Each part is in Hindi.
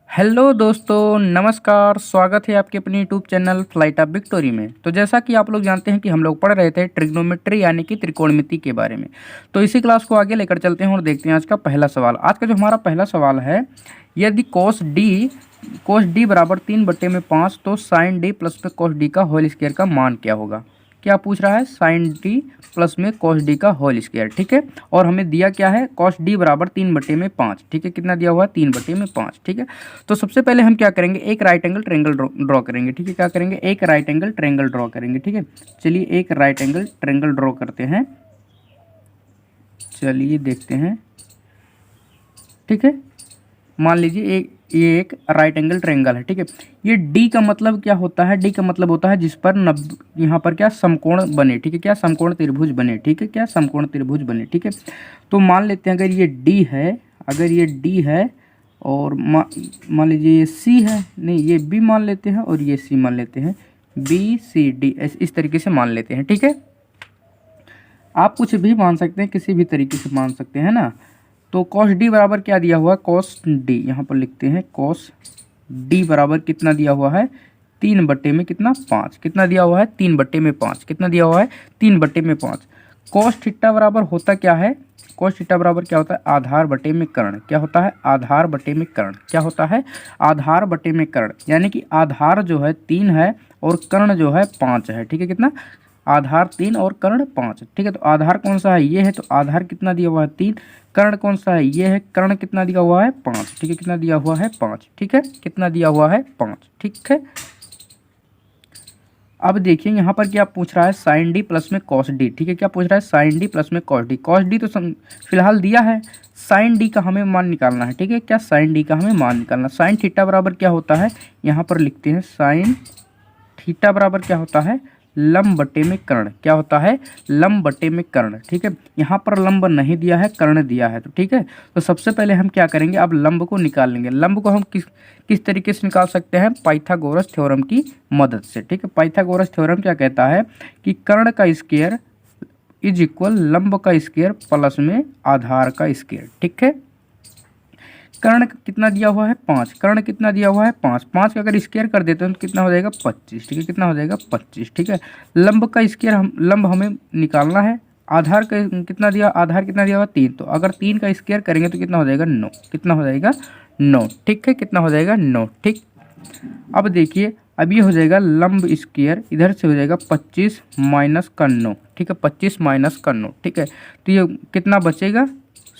हेलो दोस्तों, नमस्कार। स्वागत है आपके अपने YouTube channel flight of victory में। तो जैसा कि आप लोग जानते हैं कि हम लोग पढ़ रहे थे ट्रिग्नोमेट्री यानी कि त्रिकोणमिति के बारे में। तो इसी क्लास को आगे लेकर चलते हैं और देखते हैं आज का पहला सवाल। आज का जो हमारा पहला सवाल है, यदि कोस डी बराबर 3/5 तो साइन डी प्लस में कोस डी का होल स्क्वायर का मान क्या होगा। क्या पूछ रहा है? साइन डी प्लस में कॉस डी का होल स्क्वायर। ठीक है, और हमें दिया क्या है? कॉस डी बराबर 3/5। ठीक है, कितना दिया हुआ है? 3/5। ठीक है, तो सबसे पहले हम क्या करेंगे? एक राइट एंगल ट्रायंगल ड्रॉ करेंगे। ठीक है, क्या करेंगे? एक राइट एंगल ट्रायंगल ड्रॉ करेंगे। ठीक है, चलिए एक राइट एंगल ट्रायंगल ड्रॉ करते हैं। चलिए देखते हैं। ठीक है, मान लीजिए ये एक राइट एंगल ट्रायंगल है। ठीक है, ये डी का मतलब क्या होता है? डी का मतलब होता है जिस पर यहाँ पर क्या समकोण बने। ठीक है, क्या समकोण त्रिभुज बने। ठीक है, क्या समकोण त्रिभुज बने। ठीक है, तो मान लेते हैं अगर ये डी है, अगर ये डी है और मान लीजिए ये सी है, नहीं ये बी मान लेते हैं और ये सी मान लेते हैं, बी सी डी इस तरीके से मान लेते हैं। ठीक है, आप कुछ भी मान सकते हैं, किसी भी तरीके से मान सकते हैं ना। तो कॉस डी बराबर क्या दिया हुआ है? कॉस डी यहाँ पर लिखते हैं। कॉस डी बराबर कितना दिया हुआ है? 3/5। कितना दिया हुआ है? 3/5। कितना दिया हुआ है? 3/5। कॉस थीटा बराबर होता क्या है? कॉस थीटा बराबर क्या होता है? आधार बटे में कर्ण। क्या होता है? आधार बटे में कर्ण। क्या होता है? आधार बटे में कर्ण। यानी कि आधार जो है 3 है और कर्ण जो है 5 है। ठीक है, कितना? आधार 3 और कर्ण 5। ठीक है, तो आधार कौन सा है? ये है, तो आधार कितना दिया हुआ है? 3। कर्ण कौन सा है? ये है। कर्ण कितना दिया हुआ है? 5। ठीक है, कितना दिया हुआ है? 5। ठीक है, कितना दिया हुआ है? 5। ठीक है, अब देखिए यहाँ पर क्या पूछ रहा है? साइन डी प्लस में कॉस डी। ठीक है, क्या पूछ रहा है? साइन डी प्लस में कॉस डी। कॉस डी तो फिलहाल दिया है, साइन डी का हमें मान निकालना है। ठीक है, क्या? साइन डी का हमें मान निकालना। साइन थीटा बराबर क्या होता है? यहाँ पर लिखते हैं साइन थीटा बराबर क्या होता है? लंब बटे में कर्ण। क्या होता है? लंब बटे में कर्ण। ठीक है, यहाँ पर लंब नहीं दिया है, कर्ण दिया है। तो ठीक है, तो सबसे पहले हम क्या करेंगे? अब लंब को निकाल लेंगे। लंब को हम किस तरीके से निकाल सकते हैं? पाइथागोरस थ्योरम की मदद से। ठीक है, पाइथागोरस थ्योरम क्या कहता है कि कर्ण का स्क्वायर इज इक्वल लंब का स्क्वायर प्लस में आधार का स्क्वायर। ठीक है, कर्ण कितना दिया हुआ है? 5। कर्ण कितना दिया हुआ है? 5। 5 का अगर स्क्वायर कर देते हैं तो कितना हो जाएगा? 25। ठीक है, कितना हो जाएगा? 25। ठीक है, लंब का स्क्वायर लंब हमें निकालना है। आधार का कितना दिया? आधार कितना दिया हुआ? 3। तो अगर 3 का स्क्वायर करेंगे तो कितना हो जाएगा? 9। कितना हो जाएगा? 9। ठीक है, कितना हो जाएगा? 9। ठीक, अब देखिए, अब ये हो जाएगा लंब स्क्वायर, इधर से हो जाएगा 25 माइनस का 9। ठीक है, 25 माइनस का 9। ठीक है, तो ये कितना बचेगा?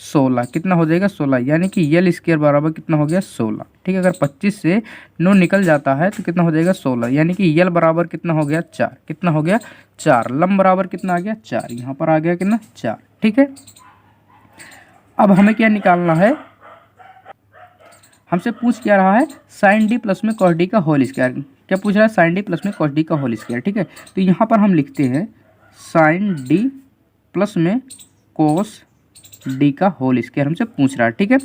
16। कितना हो जाएगा? 16। यानी कि यल स्क्वायर बराबर कितना हो गया? 16। ठीक है, अगर 25 से 9 निकल जाता है तो कितना हो जाएगा? 16। यानी कि यल बराबर कितना हो गया? 4। कितना हो गया? 4। लंब बराबर कितना आ गया? 4। यहाँ पर आ गया कितना? 4। ठीक है, अब हमें क्या निकालना है? हमसे पूछ क्या रहा है? साइन डी प्लस में कॉस डी का होल स्क्वायर। क्या पूछ रहा है? साइन डी प्लस में कॉस डी का होल स्क्वायर। ठीक है, तो यहाँ पर हम लिखते हैं साइन डी प्लस में कोस डी का होल स्क्वायर हमसे पूछ रहा है। ठीक है,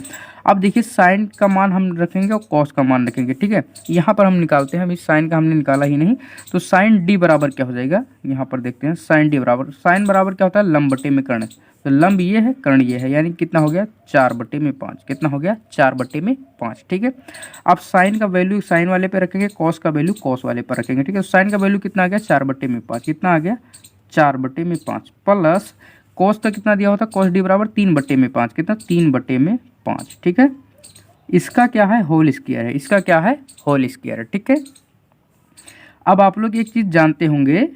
अब देखिए साइन का मान हम रखेंगे और कॉस का मान रखेंगे। ठीक है, यहाँ पर हम निकालते हैं। अभी साइन का हमने निकाला ही नहीं, तो साइन डी बराबर क्या हो जाएगा? यहाँ पर देखते हैं। साइन डी बराबर, साइन बराबर क्या होता है? लंब बटे में कर्ण। तो लंब ये है, कर्ण ये है, यानी कितना हो गया? 4/5। कितना हो गया? 4/5। ठीक है, अब साइन का वैल्यू साइन वाले पे रखेंगे, कॉस का वैल्यू कॉस वाले पर रखेंगे। ठीक है, साइन का वैल्यू कितना आ गया? 4/5। कितना आ गया? 4/5 प्लस कॉस का कितना दिया होता? कॉस डी बराबर 3/5। कितना? 3/5। ठीक है, इसका क्या है? होल स्क्वायर है। इसका क्या है? होल स्क्वायर है। ठीक है, अब आप लोग एक चीज़ जानते होंगे,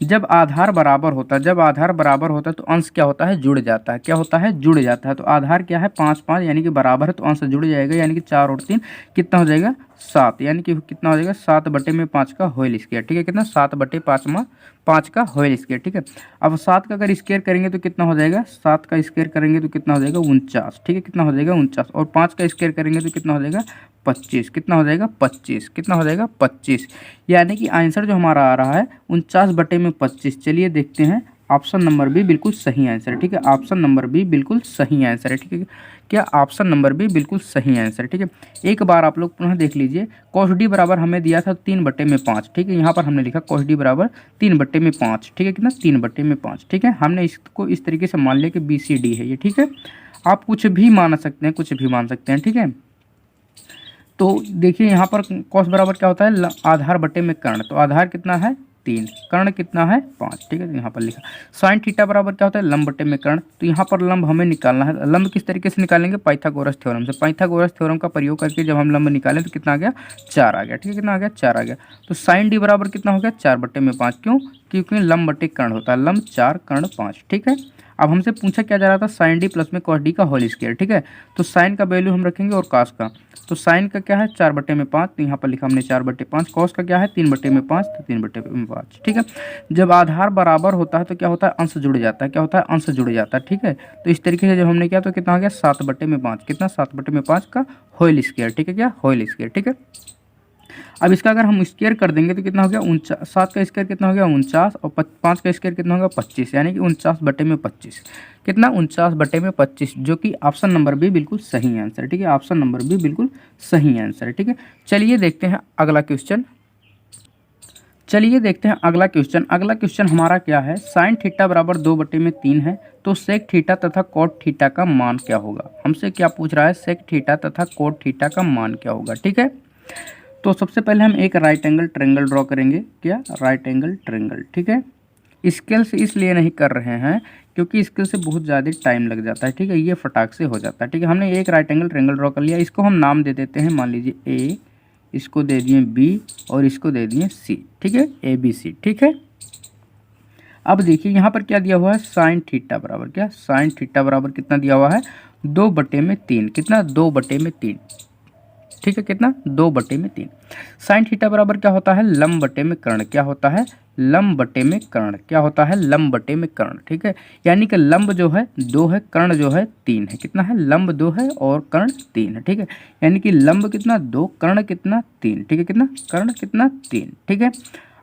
जब आधार बराबर होता है तो अंश क्या होता है? जुड़ जाता है। क्या होता है? जुड़ जाता है। तो आधार क्या है? 5 5 यानी कि बराबर है, तो अंश जुड़ जाएगा। यानी कि 4 और 3 कितना हो जाएगा? 7। यानी कि कितना हो जाएगा? 7/5 का होल स्क्वायर। ठीक है, कितना? 7/5 का होल स्क्वायर। ठीक है, अब 7 का अगर स्क्वायर करेंगे तो कितना हो जाएगा? 7 का स्क्वायर करेंगे तो कितना हो जाएगा? 49। ठीक है, कितना हो जाएगा? 49। और 5 का स्क्वायर करेंगे तो कितना हो जाएगा? 25। कितना हो जाएगा? 25। कितना हो जाएगा? 25। यानी कि आंसर जो हमारा आ रहा है 49/25। चलिए देखते हैं, ऑप्शन नंबर बी बिल्कुल सही आंसर है। ठीक है, ऑप्शन नंबर बी बिल्कुल सही आंसर है। ठीक है, क्या? ऑप्शन नंबर बी बिल्कुल सही आंसर है। ठीक है, एक बार आप लोग पुनः देख लीजिए। कॉस डी बराबर हमें दिया था 3/5। ठीक है, यहाँ पर हमने लिखा कॉस डी बराबर 3/5। ठीक है, कितना? 3/5। ठीक है, हमने इसको इस तरीके से मान लिया कि बी सी डी है ये। ठीक है, आप कुछ भी मान सकते हैं, कुछ भी मान सकते हैं। ठीक है, तो देखिए यहाँ पर कॉस बराबर क्या होता है, आधार बटे में कर्ण, तो आधार कितना है 3, कर्ण कितना है 5, ठीक है। तो यहाँ पर लिखा साइन थीटा बराबर क्या होता है, लंब बटे में कर्ण। तो यहाँ पर लंब हमें निकालना है। लंब किस तरीके से निकालेंगे, पाइथागोरस थ्योरम से। पाइथागोरस थ्योरम का प्रयोग करके जब हम लंब निकालें तो कितना आ गया, 4 आ गया, ठीक है। कितना आ गया, 4 आ गया। तो साइन डी बराबर कितना हो गया, 4 बटे में 5। क्यों, क्योंकि लंब बटे कर्ण होता है, लंब 4 कर्ण 5, ठीक है। अब हमसे पूछा क्या जा रहा था, साइन डी प्लस में कॉस डी का होल स्क्वायर, ठीक है। तो साइन का वैल्यू हम रखेंगे और कॉस का, तो साइन का क्या है 4 बटे में 5, तो यहाँ पर लिखा हमने 4 बटे 5। कॉस का क्या है 3 बटे में 5, तो 3 बटे में 5, ठीक है। जब आधार बराबर होता है तो क्या होता है, अंश जुड़ जाता है। क्या होता है, अंश जुड़ जाता है, ठीक है। तो इस तरीके से जब हमने किया तो कितना आ गया, 7 बटे में 5, कितना 7 बटे में 5 का होल स्क्वायर, ठीक है। क्या होल स्क्वायर, ठीक है। अब इसका अगर हम स्क्वायर कर देंगे तो कितना हो गया 49, 7 का स्क्वायर कितना हो गया 49, और 5 का स्क्वायर कितना होगा 25, यानी कि 49 बटे में 25, कितना 49 बटे में 25, जो कि ऑप्शन नंबर बी बिल्कुल सही आंसर है, ठीक है। ऑप्शन नंबर बी बिल्कुल सही आंसर है, ठीक है। चलिए देखते हैं अगला क्वेश्चन। चलिए देखते हैं अगला क्वेश्चन। अगला क्वेश्चन हमारा क्या है, साइन थीटा बराबर 2 बटे में 3 है, तो सेक थीटा तथा कोट थीटा का मान क्या होगा। हमसे क्या पूछ रहा है, सेक थीटा तथा कोट थीटा का मान क्या होगा, ठीक है। तो सबसे पहले हम एक राइट एंगल ट्रायंगल ड्रॉ करेंगे। क्या, राइट एंगल ट्रायंगल, ठीक है। स्केल से इसलिए नहीं कर रहे हैं क्योंकि स्केल से बहुत ज़्यादा टाइम लग जाता है, ठीक है। ये फटाक से हो जाता है, ठीक है। हमने एक राइट एंगल ट्रायंगल ड्रॉ कर लिया, इसको हम नाम दे देते हैं, मान लीजिए ए, इसको दे दिए बी और इसको दे दिए सी, ठीक है, ए बी सी, ठीक है। अब देखिए यहाँ पर क्या दिया हुआ है, साइन थीटा बराबर क्या, साइन थीटा बराबर कितना दिया हुआ है 2 बटे में 3, कितना 2 बटे में 3, ठीक है। कितना 2 बटे में 3। साइन थीटा बराबर क्या होता है, लंब बटे में कर्ण, क्या होता है लंब बटे में कर्ण, क्या होता है लंब बटे में कर्ण, ठीक है। यानी कि लंब जो है 2 है, कर्ण जो है 3 है, कितना है लंब 2 है और कर्ण 3 है, ठीक है। यानी कि लंब कितना 2, कर्ण कितना 3, ठीक है। कितना, कर्ण कितना 3, ठीक है।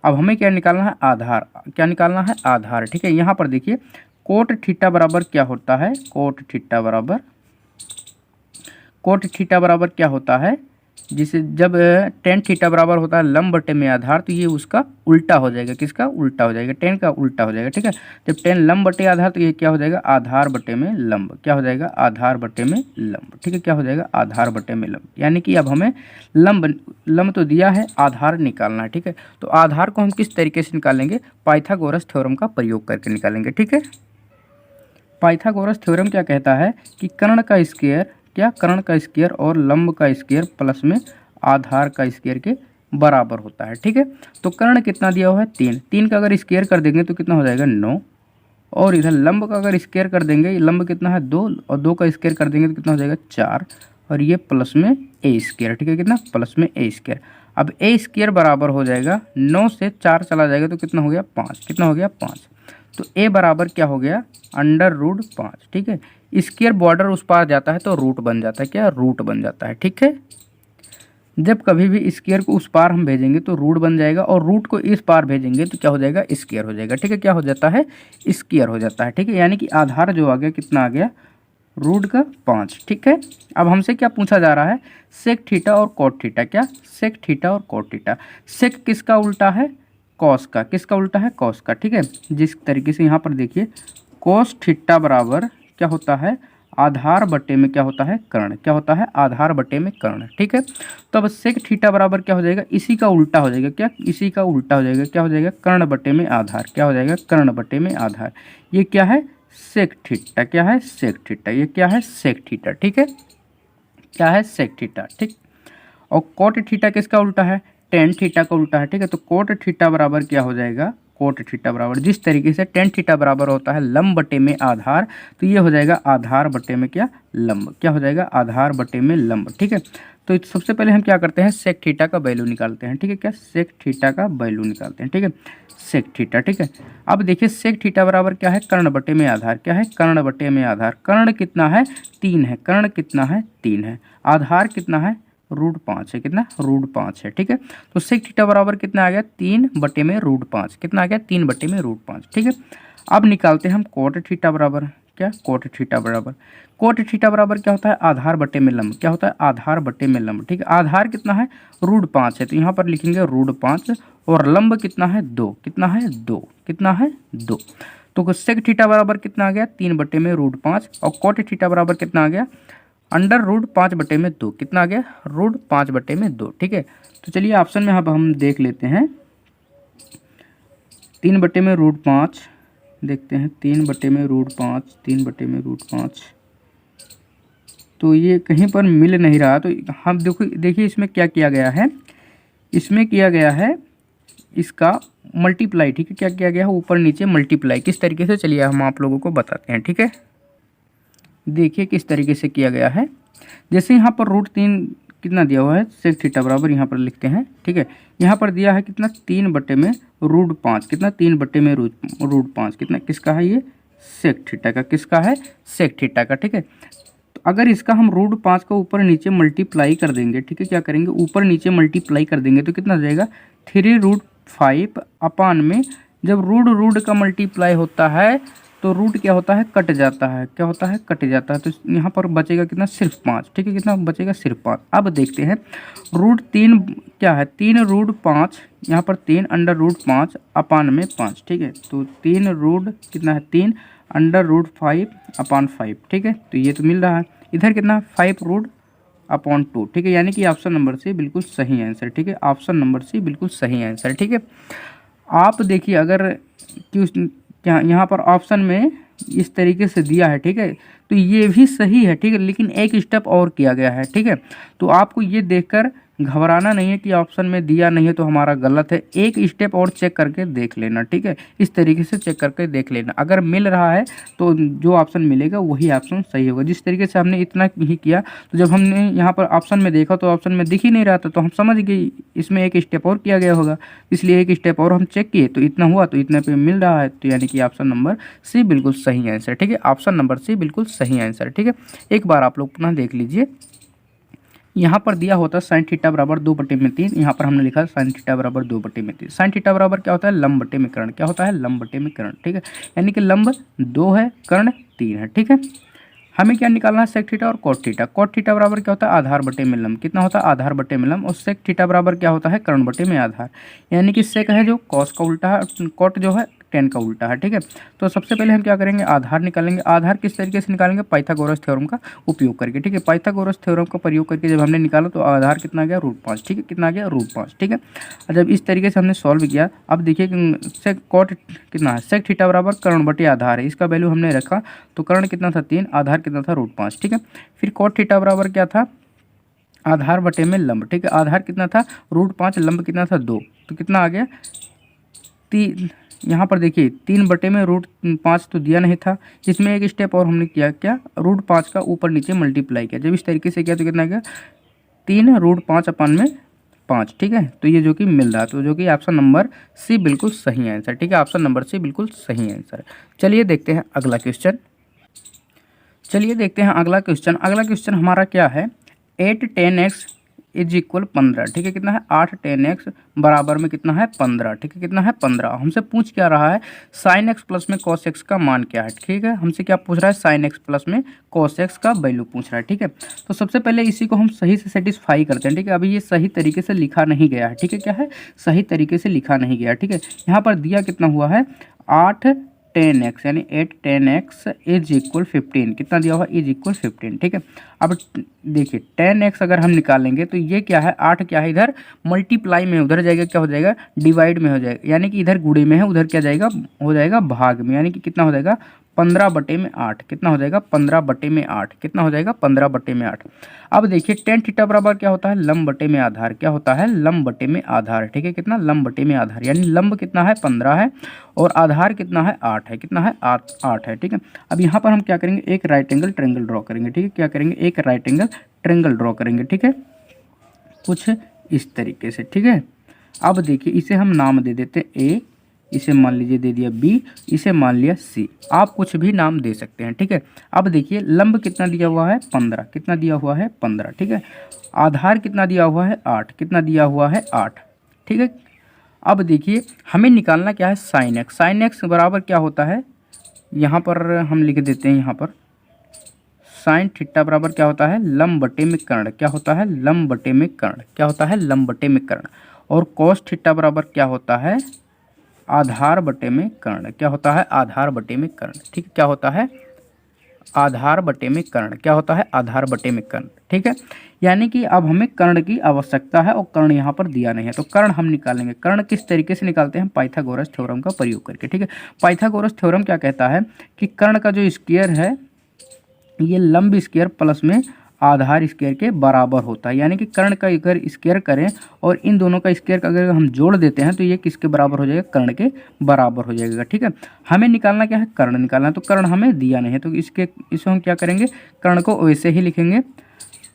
अब हमें क्या निकालना है, आधार, क्या निकालना है आधार, ठीक है। यहाँ पर देखिए कोट थीटा बराबर क्या होता है, कोट थीटा बराबर, कोट थीटा बराबर क्या होता है, जिसे जब टेन थीटा बराबर होता है लंब बटे में आधार, तो ये उसका उल्टा हो जाएगा, किसका उल्टा हो जाएगा, टेन का उल्टा हो जाएगा, ठीक है। जब टेन लंब बटे आधार तो ये क्या हो जाएगा, आधार बटे में लंब, क्या हो जाएगा आधार बटे में लंब, ठीक है। क्या हो जाएगा आधार बटे में लंब, यानी कि अब हमें लंब तो दिया है, आधार निकालना है, ठीक है। तो आधार को हम किस तरीके से निकालेंगे, पाइथागोरस थ्योरम का प्रयोग करके निकालेंगे, ठीक है। पाइथागोरस थ्योरम क्या कहता है कि कर्ण का स्क्वायर, क्या कर्ण का स्क्वायर और लंब का स्क्वायर प्लस में आधार का स्क्वायर के बराबर होता है, ठीक है। तो कर्ण कितना दिया हुआ है 3, 3 का अगर स्क्वायर कर देंगे तो कितना हो जाएगा 9, और इधर लंब का अगर स्क्वायर कर देंगे, लंब कितना है 2, और 2 का स्क्वायर कर देंगे तो कितना हो जाएगा 4, और ये प्लस में ए स्क्वायर, ठीक है। कितना, प्लस में ए स्क्वायर। अब ए स्क्वायर बराबर हो जाएगा 9 से 4 चला जाएगा तो कितना हो गया 5, कितना हो गया 5। तो ए बराबर क्या हो गया √5, ठीक है। स्क्वायर बॉर्डर उस पार जाता है तो रूट बन जाता है, क्या रूट बन जाता है, ठीक है। जब कभी भी स्क्वायर को उस पार हम भेजेंगे तो रूट बन जाएगा, और रूट को इस पार भेजेंगे तो क्या हो जाएगा स्क्वायर हो जाएगा, ठीक है। क्या हो जाता है स्क्वायर हो जाता है, ठीक है। यानी कि आधार जो आ गया कितना आ गया √5, ठीक है। अब हमसे क्या पूछा जा रहा है, सेक थीटा और कोट थीटा, क्या सेक थीटा और कोट थीटा। सेक किसका उल्टा है, कॉस का, किसका उल्टा है कॉस का, ठीक है। जिस तरीके से यहाँ पर देखिए कोस थीटा बराबर क्या होता है, आधार बटे में क्या होता है कर्ण, क्या होता है आधार बटे में कर्ण, ठीक है। तो अब सेक थीटा बराबर क्या हो जाएगा, इसी का उल्टा हो जाएगा, क्या इसी का उल्टा हो जाएगा, क्या हो जाएगा कर्ण बटे में आधार, क्या हो जाएगा कर्ण बटे में आधार। ये क्या है सेक थीटा, क्या है सेक थीटा, ये क्या है सेक थीटा, ठीक है। क्या है सेक थीटा, ठीक। और कोट थीटा किसका उल्टा है, टेन थीटा का उल्टा है, ठीक है। तो कोट थीटा बराबर क्या हो जाएगा, कोट थीटा बराबर, जिस तरीके से टेन थीटा बराबर होता है लंब बटे में आधार, तो ये हो जाएगा आधार बटे में क्या लंब, क्या हो जाएगा आधार बटे में लंब, ठीक है। तो सबसे पहले हम क्या करते हैं, सेक थीटा का वैल्यू निकालते हैं, ठीक है। क्या सेक थीटा का वैल्यू निकालते हैं, ठीक है, सेक थीटा, ठीक है। अब देखिए सेक थीटा बराबर क्या है, कर्ण बटे में आधार, क्या है कर्ण बटे में आधार। कर्ण कितना है 3 है, कर्ण कितना है 3 है, आधार कितना है √5 है, कितना √5 है, ठीक है। तो सेक थीटा बराबर कितना आ गया 3 बटे में √5, कितना आ गया 3 बटे में √5, ठीक है। अब निकालते हैं हम कोट थीटा बराबर, क्या कोट थीटा बराबर, कोट थीटा बराबर क्या होता है आधार बटे में लंब, क्या होता है आधार बटे में लंब, ठीक है। आधार कितना है √5 है, तो यहाँ पर लिखेंगे √5, और लंब कितना है 2, कितना है 2, कितना है 2। तो सेक थीटा बराबर कितना आ गया 3 बटे में √5, और कोट थीटा बराबर कितना आ गया अंडर रूट 5/2 कितना आ गया, रूट 5/2, ठीक है। तो चलिए ऑप्शन में अब हम देख लेते हैं 3/√5 देखते हैं, 3/√5, 3/√5, तो ये कहीं पर मिल नहीं रहा। तो हम देखिए इसमें क्या किया गया है, इसमें किया गया है इसका मल्टीप्लाई, ठीक है। क्या किया गया है, ऊपर नीचे मल्टीप्लाई। किस तरीके से, चलिए हम आप लोगों को बताते हैं, ठीक है। देखिए किस तरीके से किया गया है। जैसे यहाँ पर √3 कितना दिया हुआ है, सेक थीटा बराबर, यहाँ पर लिखते हैं, ठीक है। यहाँ पर दिया है कितना, 3/√5, कितना 3/√5, कितना किसका है ये, सेक थीटा का, किसका है, सेक थीटा का, ठीक है। तो अगर इसका हम √5 का ऊपर नीचे मल्टीप्लाई कर देंगे, ठीक है, क्या करेंगे, ऊपर नीचे मल्टीप्लाई कर देंगे तो कितना जाएगा, 3√5 अपान में, जब रूट का मल्टीप्लाई होता है तो रूट क्या होता है, कट जाता है, क्या होता है, कट जाता है। तो यहाँ पर बचेगा कितना, सिर्फ 5, ठीक है, कितना बचेगा, सिर्फ 5। अब देखते हैं √3 क्या है, 3√5, यहाँ पर 3/5 अपान में 5, ठीक है। तो 3 रूट कितना है, 3/5 अपान 5, ठीक है। तो ये तो मिल रहा है। इधर कितना, 5√2, ठीक है। यानी कि ऑप्शन नंबर सी बिल्कुल सही आंसर, ठीक है। ऑप्शन नंबर सी बिल्कुल सही आंसर, ठीक है। आप देखिए अगर क्या यहाँ पर ऑप्शन में इस तरीके से दिया है, ठीक है, तो ये भी सही है, ठीक है, लेकिन एक स्टेप और किया गया है, ठीक है। तो आपको ये देखकर घबराना नहीं है कि ऑप्शन में दिया नहीं है तो हमारा गलत है, एक स्टेप और चेक करके देख लेना, ठीक है। इस तरीके से चेक करके देख लेना, अगर मिल रहा है तो जो ऑप्शन मिलेगा वही ऑप्शन सही होगा। जिस तरीके से हमने इतना ही किया, तो जब हमने यहाँ पर ऑप्शन में देखा तो ऑप्शन में दिख ही नहीं रहा था, तो हम समझ गए इसमें एक स्टेप और किया गया होगा, इसलिए एक स्टेप और हम चेक किए तो इतना हुआ, तो इतने पे मिल रहा है। तो यानी कि ऑप्शन नंबर सी बिल्कुल सही आंसर, ठीक है। ऑप्शन नंबर सी बिल्कुल सही आंसर, ठीक है। एक बार आप लोग पुनः देख लीजिए, यहाँ पर दिया होता है साइन थीटा बराबर 2/3, यहाँ पर हमने लिखा साइन थीटा बराबर 2/3। साइन थीटा बराबर क्या होता है, लंब बटे में कर्ण, क्या होता है, लंब बटे में कर्ण, ठीक है। यानी कि लंब 2 है, कर्ण 3 है, ठीक है। हमें क्या निकालना है, सेक थीटा और कोट थीटा। कोट थीटा बराबर क्या होता है, आधार बटे में लंब, कितना होता है, आधार बटे में लंब। और सेक थीटा बराबर क्या होता है, कर्ण बटे में आधार। यानी कि सेक है जो कॉस का उल्टा है, कोट जो है टेन का उल्टा है, ठीक है। तो सबसे पहले हम क्या करेंगे, आधार निकालेंगे। आधार किस तरीके से निकालेंगे, पाइथागोरस थ्योरम का उपयोग करके, ठीक है। पाइथागोरस थ्योरम का प्रयोग करके जब हमने निकाला तो आधार कितना आ गया, √5, ठीक है, कितना आ गया, √5, ठीक है। और जब इस तरीके से हमने सॉल्व किया, अब देखिए सेक कोट कितना है, सेक थीटा बराबर कर्ण बटे आधार है, इसका वैल्यू हमने रखा, तो कर्ण कितना था 3, आधार कितना था √5, ठीक है। फिर कोट थीटा बराबर क्या था, आधार बटे में लंब, ठीक है। आधार कितना था √5, लंब कितना था 2, तो कितना आ गया 3। यहाँ पर देखिए 3/√5 तो दिया नहीं था, इसमें एक स्टेप और हमने किया, क्या, √5 का ऊपर नीचे मल्टीप्लाई किया। जब इस तरीके से किया तो कितना गया, 3√5 अपान में 5, ठीक है। तो ये जो कि मिल रहा है, तो जो कि ऑप्शन नंबर सी बिल्कुल सही आंसर, ठीक है। ऑप्शन नंबर सी बिल्कुल सही आंसर। चलिए देखते हैं अगला क्वेश्चन। चलिए देखते हैं अगला क्वेश्चन। अगला क्वेश्चन हमारा क्या है, 8 10x इज इक्वल 15, ठीक है। कितना है, 8 10x बराबर में कितना है, 15, ठीक है। कितना है, 15। हमसे पूछ क्या रहा है, साइन एक्स प्लस में कॉस एक्स का मान क्या है, ठीक है। हमसे क्या पूछ रहा है, साइन एक्स प्लस में कॉस एक्स का वैल्यू पूछ रहा है, ठीक है। तो सबसे पहले इसी को हम सही से सेटिस्फाई करते हैं, ठीक है। अभी ये सही तरीके से लिखा नहीं गया है, ठीक है। क्या है, सही तरीके से लिखा नहीं गया, ठीक है। यहाँ पर दिया कितना हुआ है, 8 10x, यानी 8 10x इज इक्वल 15, कितना दिया हुआ, इज इक्वल 15, ठीक है। अब देखिए 10x अगर हम निकालेंगे तो ये क्या है, 8 क्या है, इधर मल्टीप्लाई में, उधर जाएगा क्या हो जाएगा, डिवाइड में हो जाएगा, यानी कि इधर गुणे में है, उधर क्या जाएगा, हो जाएगा भाग में, यानी कि कितना हो जाएगा 15/8, कितना हो जाएगा 15/8, कितना हो जाएगा 15/8। अब देखिए टेन थीटा बराबर क्या होता है, लंब बटे में आधार, क्या होता है, लंब बटे में आधार, ठीक है। कितना, लंब बटे में आधार, यानी लंब कितना है 15 है और आधार कितना है 8 है, कितना है 8 है, ठीक है। अब यहाँ पर हम क्या करेंगे, एक राइट एंगल ट्रायंगल ड्रॉ करेंगे, ठीक है। क्या करेंगे, एक राइट एंगल ट्रायंगल ड्रॉ करेंगे, ठीक है, कुछ इस तरीके से, ठीक है। अब देखिए इसे हम नाम दे देते ए, इसे मान लीजिए दे दिया बी, इसे मान लिया सी, आप कुछ भी नाम दे सकते हैं, ठीक है। अब देखिए लंब कितना दिया हुआ है 15, कितना दिया हुआ है 15, ठीक है। आधार कितना दिया हुआ है 8, कितना दिया हुआ है 8, ठीक है। अब देखिए हमें निकालना क्या है, साइन एक्स। साइन एक्स बराबर क्या होता है, यहाँ पर हम लिख देते हैं, यहाँ पर साइन थीटा बराबर क्या होता है, लंब बटे में कर्ण, क्या होता है, लंब बटे में कर्ण, क्या होता है, लंब बटे में कर्ण। और कॉस थीटा बराबर क्या होता है, आधार बटे में कर्ण, क्या होता है, आधार बटे में कर्ण, ठीक है। क्या होता है, आधार बटे में कर्ण। क्या होता है? आधार बटे में कर्ण। ठीक है, यानी कि अब हमें कर्ण की आवश्यकता है और कर्ण यहाँ पर दिया नहीं है, तो कर्ण हम निकालेंगे। कर्ण किस तरीके से निकालते हैं? पाइथागोरस थ्योरम का प्रयोग करके। ठीक है, पाइथागोरस थ्योरम क्या कहता है कि कर्ण का जो स्क्वायर है ये लंब स्क्वायर प्लस में आधार स्क्वायर के बराबर होता है। यानी कि कर्ण का अगर स्क्वायर करें और इन दोनों का स्क्वायर अगर हम जोड़ देते हैं तो ये किसके बराबर हो जाएगा? कर्ण के बराबर हो जाएगा। ठीक है, हमें निकालना क्या है? कर्ण निकालना है, तो कर्ण हमें दिया नहीं है, तो इसको हम क्या करेंगे? कर्ण को वैसे ही लिखेंगे।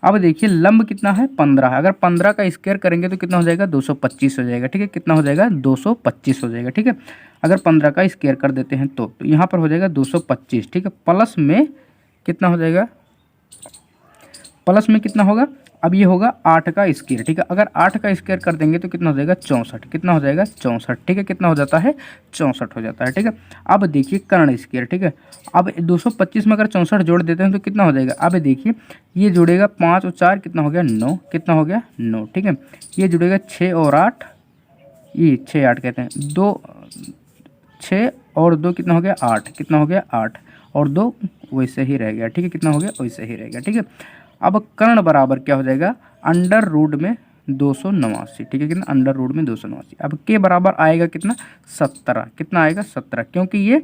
अब देखिए लंब कितना है? 15 है। अगर 15 का स्क्वायर करेंगे तो कितना हो जाएगा? 225 हो जाएगा। ठीक है, कितना हो जाएगा? 225 हो जाएगा। ठीक है, अगर 15 का स्क्वायर कर देते हैं तो यहाँ पर हो जाएगा 225। ठीक है, प्लस में कितना हो जाएगा? प्लस में कितना होगा? अब ये होगा 8 का स्क्वायर। ठीक है, अगर 8 का स्क्वायर कर देंगे तो कितना हो जाएगा? 64। कितना हो जाएगा? 64। ठीक है, कितना हो जाता है? 64 हो जाता है। ठीक है, अब देखिए कर्ण स्क्वायर। ठीक है, अब 225 में अगर 64 जोड़ देते हैं तो कितना हो जाएगा? अब देखिए ये जुड़ेगा 5 और 4 कितना हो गया? 9। कितना हो गया? 9। ठीक है, ये जुड़ेगा 6 और 8, ये 6 8 कहते हैं, 2 6 और 2 कितना हो गया? 8। कितना हो गया? 8 और 2 वैसे ही रह गया। ठीक है, कितना हो गया? वैसे ही रह गया। ठीक है, अब कर्ण बराबर क्या हो जाएगा? अंडर रूट में 289। ठीक है, कितना? अंडर रूट में 289। अब के बराबर आएगा कितना? 17। कितना आएगा? 17, क्योंकि ये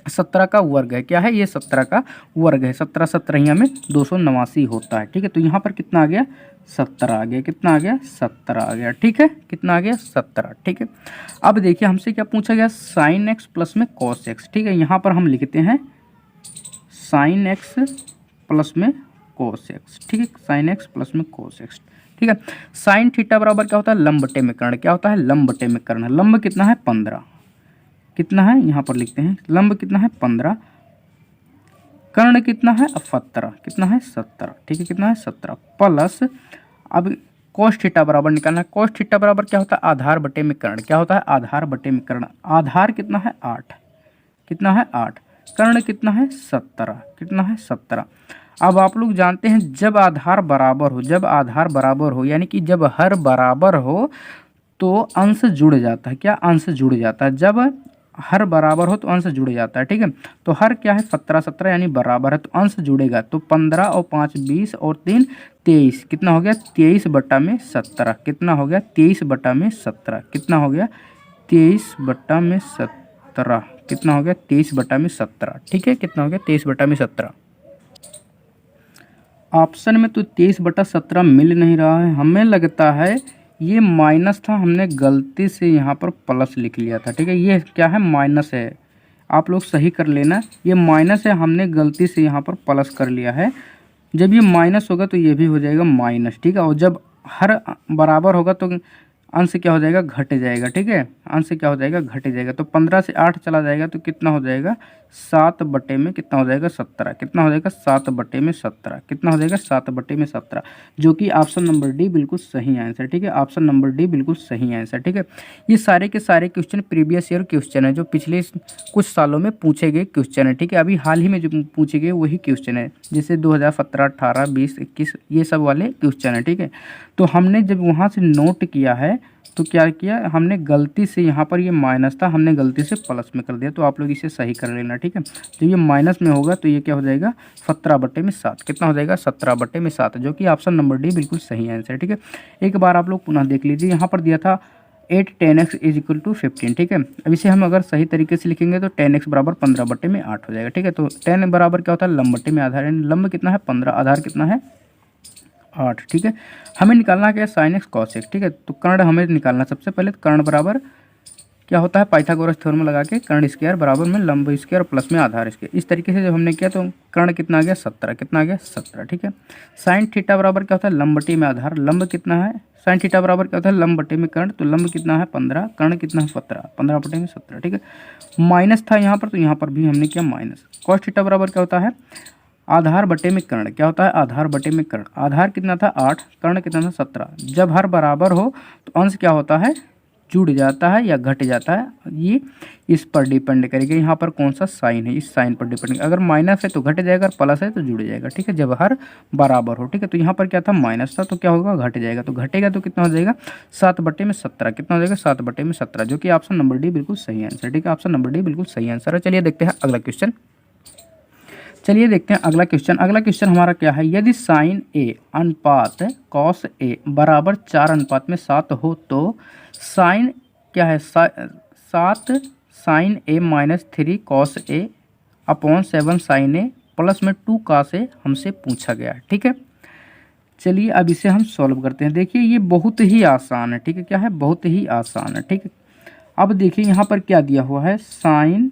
17 का वर्ग है। क्या है? ये 17 का वर्ग है। 17 17 में 289 होता है। ठीक है, तो यहाँ पर कितना आ गया? 17 आ गया। कितना आ गया? 17 आ गया। ठीक है, कितना आ गया? 17। ठीक है, अब देखिए हमसे क्या पूछा गया? साइन एक्स प्लस में कॉस एक्स। ठीक है, यहाँ पर हम लिखते हैं साइन एक्स प्लस में कोस एक्स। ठीक है, साइन एक्स प्लस में कोस एक्स। ठीक है, साइन थीटा बराबर क्या होता है? लंब बटे में कर्ण। क्या होता है? लंब बटे में कर्ण। लंब कितना है? 15। कितना है? यहाँ पर लिखते हैं लंब कितना है? 15। कर्ण कितना है? 17। कितना है? 17। ठीक है, कितना है? 17 प्लस, अब कोस थीटा बराबर निकालना है। कोस थीटा बराबर क्या होता है? आधार बटे में कर्ण। क्या होता है? आधार बटे में कर्ण। आधार कितना है? 8। कितना है? 8। कर्ण कितना है? 17। कितना है? 17। अब आप लोग जानते हैं जब आधार बराबर हो, जब आधार बराबर हो यानी कि जब हर बराबर हो तो अंश जुड़ जाता है। क्या? अंश जुड़ जाता है। जब हर बराबर हो तो अंश जुड़ जाता है। ठीक है, तो हर क्या है? 17 17 यानी बराबर है तो अंश जुड़ेगा। तो 15 और 5 20 और 3 23। कितना हो गया? 23 बटा में 17। कितना हो गया? 23 बटा में 17। कितना हो गया? 23 बटा में 17। कितना हो गया? 23 बटा में 17। ठीक है, कितना हो गया? 23 बटा में 17। ऑप्शन में तो 23 बटा 17 मिल नहीं रहा है, हमें लगता है ये माइनस था, हमने गलती से यहाँ पर प्लस लिख लिया था। ठीक है, ये क्या है? माइनस है। आप लोग सही कर लेना, ये माइनस है, हमने गलती से यहाँ पर प्लस कर लिया है। जब ये माइनस होगा तो ये भी हो जाएगा माइनस। ठीक है, और जब हर बराबर होगा तो अंश क्या हो जाएगा? घट जाएगा। ठीक है, अंश क्या हो जाएगा? घट जाएगा। तो 15 से 8 चला जाएगा तो कितना हो जाएगा? 7 बटे में कितना हो जाएगा? 17। कितना हो जाएगा? 7 बटे में 17। कितना हो जाएगा? 7 बटे में 17, जो कि ऑप्शन नंबर डी बिल्कुल सही आंसर। ठीक है, ऑप्शन नंबर डी बिल्कुल सही आंसर। ठीक है, ये सारे के सारे क्वेश्चन प्रीवियस ईयर क्वेश्चन है, जो पिछले कुछ सालों में पूछे गए क्वेश्चन है। ठीक है, अभी हाल ही में जो पूछे गए वही क्वेश्चन है, जैसे 2017 18 20 21 ये सब वाले क्वेश्चन है। ठीक है, तो हमने जब वहाँ से नोट किया है तो क्या किया हमने? गलती से यहाँ पर ये माइनस था, हमने गलती से प्लस में कर दिया, तो आप लोग इसे सही कर लेना। ठीक है, तो ये माइनस में होगा तो ये क्या हो जाएगा? 17 बटे में 7। कितना हो जाएगा? 17 बटे में 7, जो कि ऑप्शन नंबर डी बिल्कुल सही आंसर है। ठीक है, एक बार आप लोग पुनः देख लीजिए, यहाँ पर दिया था 8 10x इज इक्वल टू 15। ठीक है, अब इसे हम अगर सही तरीके से लिखेंगे तो 10x बराबर 15 बटे में 8 हो जाएगा। ठीक है, तो 10 बराबर क्या होता है? लंब बटे में आधार, यानी लंब कितना है? 15, आधार कितना है? 8। ठीक है, हमें निकालना क्या है? Sine x cos x. ठीक है, तो कर्ण हमें निकालना, सबसे पहले कर्ण बराबर क्या होता है? पाइथागोरस थ्योरम लगा के कर्ण स्क्वायर बराबर में लंब स्क्वायर प्लस में आधार स्क्वायर। इस तरीके से जब हमने किया तो कर्ण कितना आ गया? 17। कितना आ गया? 17। ठीक है, साइन थीटा बराबर क्या होता है? लंब बटे में आधार। लंब कितना है? साइन थीटा बराबर क्या होता है? लंब बटे में कर्ण, तो लंब कितना है? 15, कर्ण कितना है? 17, 15 बटे में 17। ठीक है, माइनस था यहाँ पर तो यहाँ पर भी हमने किया माइनस। कॉस थीटा बराबर क्या होता है? आधार बटे में कर्ण। क्या होता है? आधार बटे में कर्ण। आधार कितना था? 8, कर्ण कितना था? 17। जब हर बराबर हो तो अंश क्या होता है? जुड़ जाता है या घट जाता है, ये इस पर डिपेंड करेगा यहाँ पर कौन सा साइन है, इस साइन पर डिपेंड। अगर माइनस है तो घट जाएगा, अगर प्लस है तो जुड़ जाएगा। ठीक है, जब हर बराबर हो। ठीक है, तो यहाँ पर क्या था? माइनस था, तो क्या होगा? घट जाएगा। तो घटेगा तो कितना हो जाएगा? 7 बटे में 17। कितना हो जाएगा? 7 बटे में 17, जो कि ऑप्शन नंबर डी बिल्कुल सही आंसर। ठीक है, ऑप्शन नंबर डी बिल्कुल सही आंसर है। चलिए देखते हैं अगला क्वेश्चन। चलिए देखते हैं अगला क्वेश्चन। अगला क्वेश्चन हमारा क्या है, यदि साइन ए अनुपात कॉस ए बराबर 4:7 हो तो साइन क्या है 7 sign A minus 3 cos A upon 7 sign A plus में 2 कॉस ए हमसे पूछा गया है। ठीक है, चलिए अब इसे हम सॉल्व करते हैं। देखिए ये बहुत ही आसान है। ठीक है, क्या है, बहुत ही आसान है। ठीक है, अब देखिए यहाँ पर क्या दिया हुआ है, साइन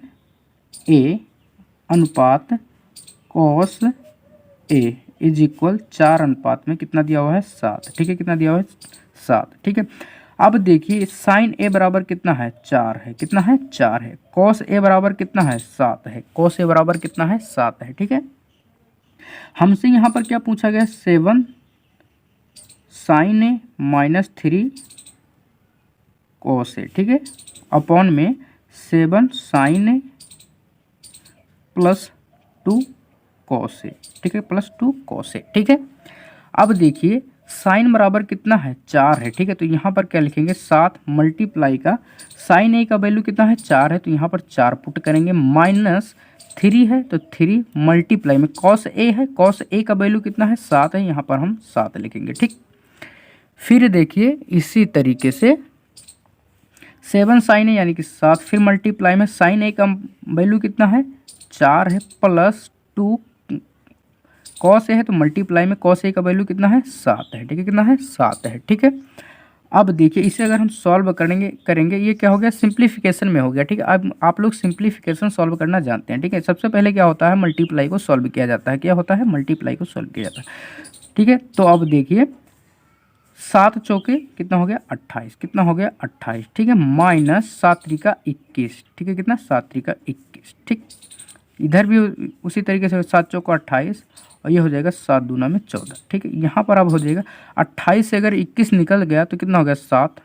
ए अनुपात कॉस ए इज इक्वल 4 में कितना दिया हुआ है 7। ठीक है, कितना दिया हुआ है 7। ठीक है, अब देखिए साइन ए बराबर कितना है 4 है, कितना है 4 है। कॉस ए बराबर कितना है 7 है, कॉस ए बराबर कितना है 7 है। ठीक है, हमसे यहाँ पर क्या पूछा गया, 7 sign A minus 3 cos A. ठीक है, अपॉन में 7 sign A plus 2 cos A. ठीक है, प्लस 2 कॉस ए। ठीक है, अब देखिए साइन बराबर कितना है 4 है। ठीक है, तो यहाँ पर क्या लिखेंगे, 7 मल्टीप्लाई का साइन ए का वैल्यू कितना है 4 है, तो यहाँ पर 4 पुट करेंगे, माइनस 3 है तो 3 मल्टीप्लाई में कॉस ए है, कॉस ए का वैल्यू कितना है 7 है, यहाँ पर हम 7 लिखेंगे। ठीक, फिर देखिए इसी तरीके से 7 साइन ए यानी कि 7, फिर मल्टीप्लाई में साइन ए का वैल्यू कितना है 4 है, प्लस 2 कॉस ए है, तो मल्टीप्लाई में कॉस ए का वैल्यू कितना है 7 है। ठीक है, कितना है 7 है। ठीक है, अब देखिए इसे अगर हम सॉल्व करेंगे ये क्या हो गया, सिंप्लीफिकेशन में हो गया। ठीक है, अब आप लोग सिंप्लीफिकेशन सॉल्व करना जानते हैं। ठीक है, सबसे पहले क्या होता है, मल्टीप्लाई को सॉल्व किया जाता है। क्या होता है, मल्टीप्लाई को सॉल्व किया जाता है। ठीक है, तो अब देखिए 7 चौके कितना हो गया 28, कितना हो गया 28। ठीक है, माइनस 7 त्रिका 21। ठीक है, कितना 7 त्रिका 21। ठीक, इधर भी उसी तरीके से 7 चौका 28 और ये हो जाएगा 7 दूना में 14। ठीक है, यहाँ पर अब हो जाएगा 28 से अगर 21 निकल गया तो कितना हो गया 7।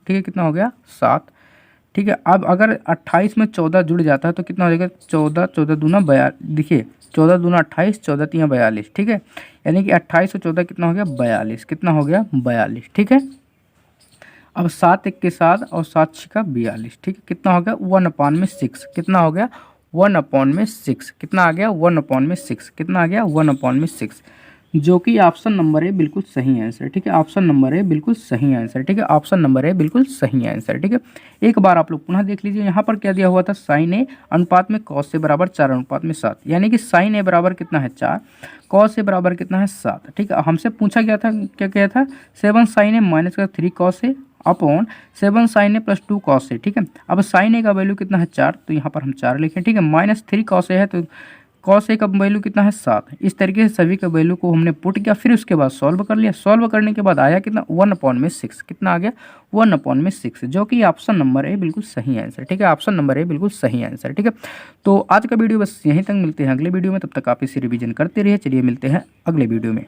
ठीक है, कितना हो गया 7। ठीक है, अब अगर 28 में 14 जुड़ जाता है तो कितना हो जाएगा 14, 14 दूना 42। देखिए 14 दूना 28, 14 3 42। ठीक है, यानी कि 28 और 14 कितना हो गया 42, कितना हो गया 42। ठीक है, अब 7 1 के 7 और 7 6 का 42। ठीक है, कितना हो गया 1/6, कितना हो गया 1/6, कितना आ गया 1/6, कितना आ गया 1/6, जो कि ऑप्शन नंबर है बिल्कुल सही आंसर। ठीक है, ऑप्शन नंबर है बिल्कुल सही आंसर। ठीक है, ऑप्शन नंबर है बिल्कुल सही आंसर। ठीक है, एक बार आप लोग पुनः देख लीजिए, यहाँ पर क्या दिया हुआ था, साइन ए अनुपात में कॉस ए बराबर 4:7, यानी कि साइन ए बराबर कितना है 4, कॉस ए बराबर कितना है 7। ठीक है, हमसे पूछा गया था, क्या किया था, 7 साइन ए माइनस का 3 cos A upon 7 sign A plus 2 cos A. ठीक है, अब साइन ए का वैल्यू कितना है 4, तो यहाँ पर हम 4 लिखें। ठीक है, माइनस 3 कॉस ए है तो कॉस ए का वैल्यू कितना है 7। इस तरीके से सभी का वैल्यू को हमने पुट किया, फिर उसके बाद सॉल्व कर लिया। सॉल्व करने के बाद आया कितना 1/6, कितना आ गया 1/6, जो कि ऑप्शन नंबर है बिल्कुल सही आंसर। ठीक है, ऑप्शन नंबर है बिल्कुल सही आंसर। ठीक है, तो आज का वीडियो बस यहीं तक, मिलते हैं अगले वीडियो में, तब तक आप इसे रिवीजन करते रहिए। चलिए मिलते हैं अगले वीडियो में।